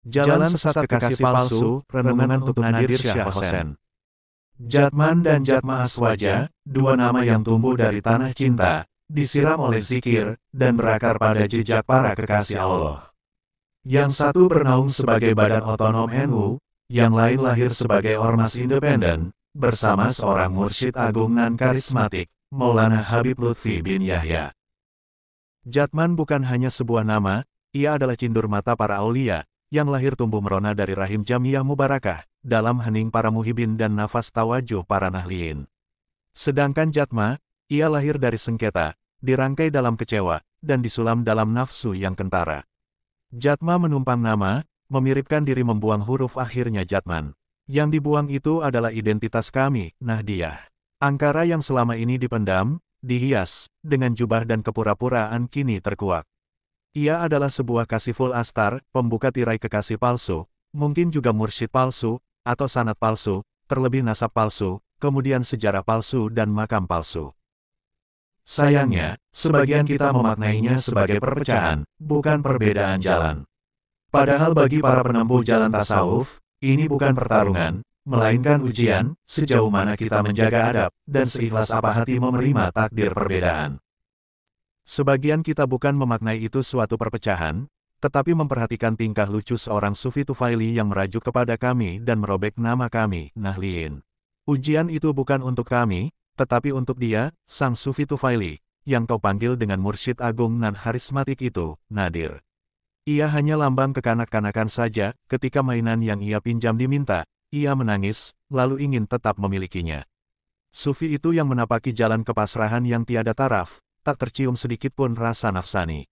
Jalan sesat kekasih palsu, renungan untuk Nadir Shah Hossein. Jatman dan Jatma Aswaja, dua nama yang tumbuh dari tanah cinta, disiram oleh zikir, dan berakar pada jejak para kekasih Allah. Yang satu bernaung sebagai badan otonom NU, yang lain lahir sebagai ormas independen, bersama seorang mursyid agung nan karismatik, Maulana Habib Lutfi bin Yahya. Jatman bukan hanya sebuah nama, ia adalah cindur mata para aulia, yang lahir tumbuh merona dari rahim Jamiyah Mubarakah, dalam hening para muhibin dan nafas tawajuh para nahliin. Sedangkan Jatma, ia lahir dari sengketa, dirangkai dalam kecewa, dan disulam dalam nafsu yang kentara. Jatma menumpang nama, memiripkan diri membuang huruf akhirnya Jatman. Yang dibuang itu adalah identitas kami, Nahdiyah. Angkara yang selama ini dipendam, dihias, dengan jubah dan kepura-puraan kini terkuak. Ia adalah sebuah kasiful astar, pembuka tirai kekasih palsu, mungkin juga mursyid palsu, atau sanad palsu, terlebih nasab palsu, kemudian sejarah palsu dan makam palsu. Sayangnya, sebagian kita memaknainya sebagai perpecahan, bukan perbedaan jalan. Padahal bagi para penempuh jalan tasawuf, ini bukan pertarungan, melainkan ujian, sejauh mana kita menjaga adab, dan seikhlas apa hati menerima takdir perbedaan. Sebagian kita bukan memaknai itu suatu perpecahan, tetapi memperhatikan tingkah lucu seorang Sufi Tufaili yang merajuk kepada kami dan merobek nama kami, Nahliin. Ujian itu bukan untuk kami, tetapi untuk dia, sang Sufi Tufaili, yang kau panggil dengan mursyid agung nan karismatik itu, Nadir. Ia hanya lambang kekanak-kanakan saja, ketika mainan yang ia pinjam diminta, ia menangis, lalu ingin tetap memilikinya. Sufi itu yang menapaki jalan kepasrahan yang tiada taraf, tak tercium sedikitpun rasa nafsani.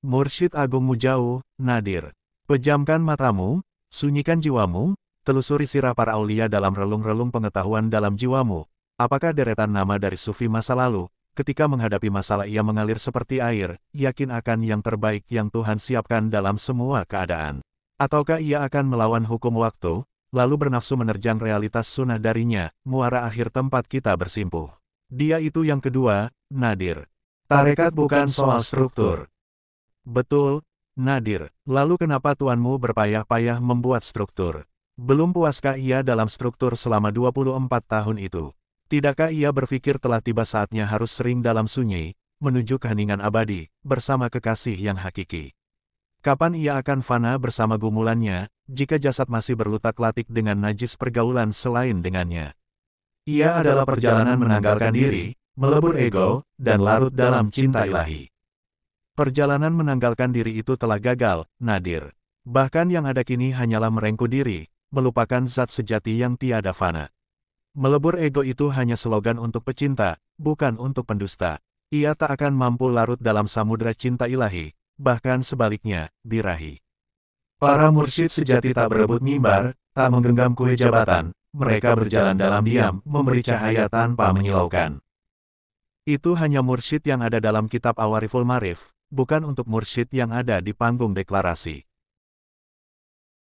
Mursyid agungmu jauh, Nadir. Pejamkan matamu, sunyikan jiwamu, telusuri sirah para aulia dalam relung-relung pengetahuan dalam jiwamu. Apakah deretan nama dari Sufi masa lalu, ketika menghadapi masalah ia mengalir seperti air, yakin akan yang terbaik yang Tuhan siapkan dalam semua keadaan? Ataukah ia akan melawan hukum waktu, lalu bernafsu menerjang realitas sunnah darinya, muara akhir tempat kita bersimpuh? Dia itu yang kedua, Nadir. Tarekat bukan soal struktur. Betul, Nadir. Lalu kenapa tuanmu berpayah-payah membuat struktur? Belum puaskah ia dalam struktur selama 24 tahun itu? Tidakkah ia berpikir telah tiba saatnya harus sering dalam sunyi, menuju keheningan abadi, bersama kekasih yang hakiki? Kapan ia akan fana bersama gumulannya, jika jasad masih berlutak-latik dengan najis pergaulan selain dengannya? Ia adalah perjalanan menanggalkan diri, melebur ego, dan larut dalam cinta ilahi. Perjalanan menanggalkan diri itu telah gagal, Nadir. Bahkan yang ada kini hanyalah merengkuh diri, melupakan zat sejati yang tiada fana. Melebur ego itu hanya slogan untuk pecinta, bukan untuk pendusta. Ia tak akan mampu larut dalam samudera cinta ilahi, bahkan sebaliknya, birahi. Para mursyid sejati tak berebut mimbar, tak menggenggam kue jabatan, mereka berjalan dalam diam, memberi cahaya tanpa menyilaukan. Itu hanya mursyid yang ada dalam kitab Awariful Marif, bukan untuk mursyid yang ada di panggung deklarasi.